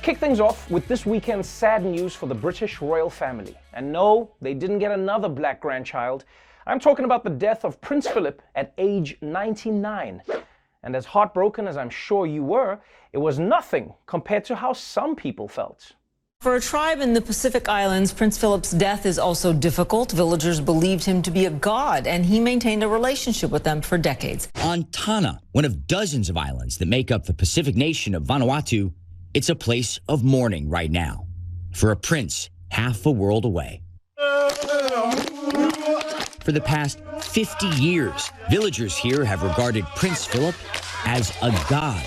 Let's kick things off with this weekend's sad news for the British royal family. And no, they didn't get another black grandchild. I'm talking about the death of Prince Philip at age 99. And as heartbroken as I'm sure you were, it was nothing compared to how some people felt. For a tribe in the Pacific Islands, Prince Philip's death is also difficult. Villagers believed him to be a god, and he maintained a relationship with them for decades. On Tanna, one of dozens of islands that make up the Pacific nation of Vanuatu, it's a place of mourning right now for a prince half a world away. For the past 50 years, villagers here have regarded Prince Philip as a god.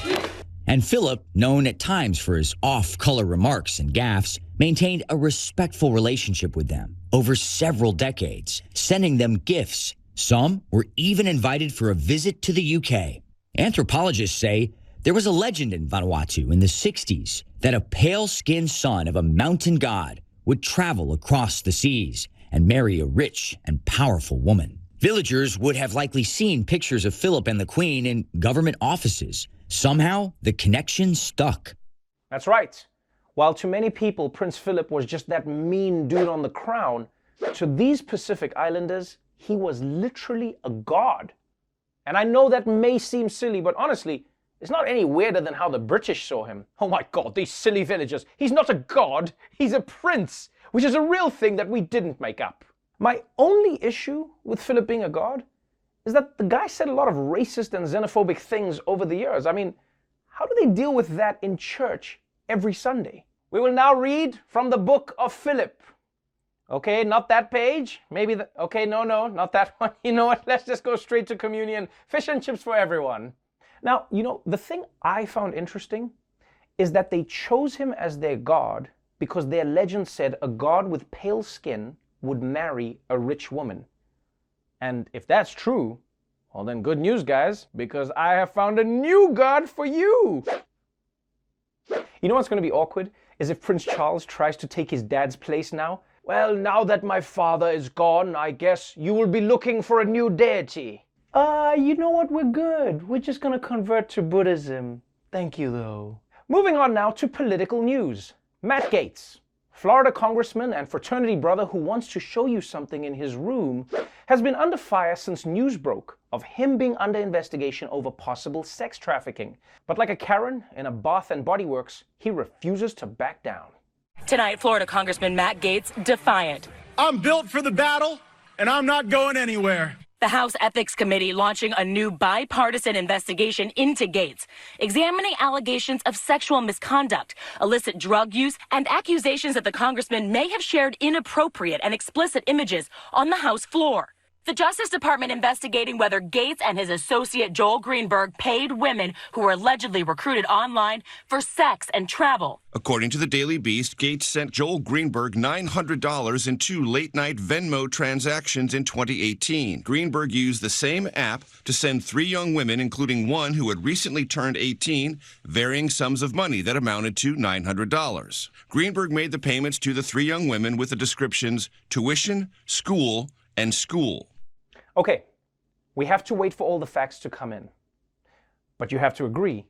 And Philip, known at times for his off-color remarks and gaffes, maintained a respectful relationship with them over several decades, sending them gifts. Some were even invited for a visit to the UK. Anthropologists say there was a legend in Vanuatu in the 60s that a pale-skinned son of a mountain god would travel across the seas and marry a rich and powerful woman. Villagers would have likely seen pictures of Philip and the Queen in government offices. Somehow, the connection stuck. That's right. While to many people, Prince Philip was just that mean dude on the crown, to these Pacific Islanders, he was literally a god. And I know that may seem silly, but honestly, it's not any weirder than how the British saw him. Oh my God, these silly villagers. He's not a god, he's a prince, which is a real thing that we didn't make up. My only issue with Philip being a god is that the guy said a lot of racist and xenophobic things over the years. I mean, how do they deal with that in church every Sunday? We will now read from the book of Philip. Okay, not that page. Maybe okay, no, not that one. You know what? Let's just go straight to communion. Fish and chips for everyone. Now, the thing I found interesting is that they chose him as their god because their legend said a god with pale skin would marry a rich woman. And if that's true, well then good news, guys, because I have found a new god for you. You know what's going to be awkward is if Prince Charles tries to take his dad's place now. Well, now that my father is gone, I guess you will be looking for a new deity. You know what? We're good. We're just going to convert to Buddhism. Thank you, though. Moving on now to political news. Matt Gaetz, Florida congressman and fraternity brother who wants to show you something in his room, has been under fire since news broke of him being under investigation over possible sex trafficking. But like a Karen in a Bath and Body Works, he refuses to back down. Tonight, Florida Congressman Matt Gaetz defiant. I'm built for the battle, and I'm not going anywhere. The House Ethics Committee launching a new bipartisan investigation into Gaetz, examining allegations of sexual misconduct, illicit drug use, and accusations that the congressman may have shared inappropriate and explicit images on the House floor. The Justice Department investigating whether Gaetz and his associate Joel Greenberg paid women who were allegedly recruited online for sex and travel. According to the Daily Beast, Gaetz sent Joel Greenberg $900 in 2 late-night Venmo transactions in 2018. Greenberg used the same app to send 3 young women, including one who had recently turned 18, varying sums of money that amounted to $900. Greenberg made the payments to the 3 young women with the descriptions tuition, school, and school. Okay, we have to wait for all the facts to come in. But you have to agree,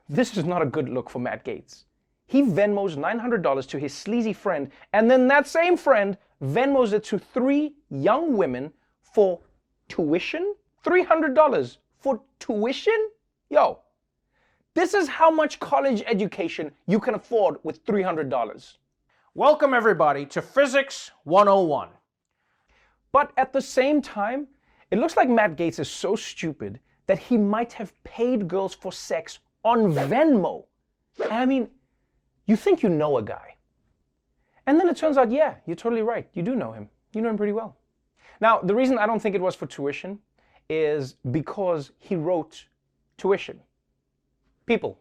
this is not a good look for Matt Gaetz. He Venmos $900 to his sleazy friend, and then that same friend Venmos it to 3 young women for tuition? $300 for tuition? Yo, this is how much college education you can afford with $300. Welcome everybody to Physics 101. But at the same time, it looks like Matt Gaetz is so stupid that he might have paid girls for sex on Venmo. I mean, you think you know a guy. And then it turns out, yeah, you're totally right. You do know him. You know him pretty well. Now, the reason I don't think it was for tuition is because he wrote tuition. People,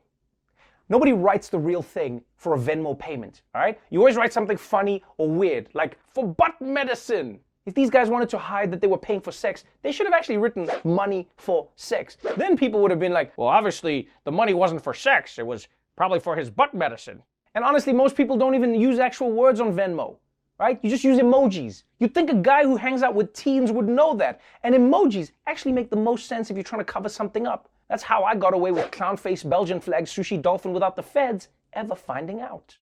nobody writes the real thing for a Venmo payment, all right? You always write something funny or weird, like for butt medicine. If these guys wanted to hide that they were paying for sex, they should have actually written money for sex. Then people would have been like, well, obviously the money wasn't for sex. It was probably for his butt medicine. And honestly, most people don't even use actual words on Venmo, right? You just use emojis. You'd think a guy who hangs out with teens would know that. And emojis actually make the most sense if you're trying to cover something up. That's how I got away with clown face, Belgian flag, sushi dolphin without the feds ever finding out.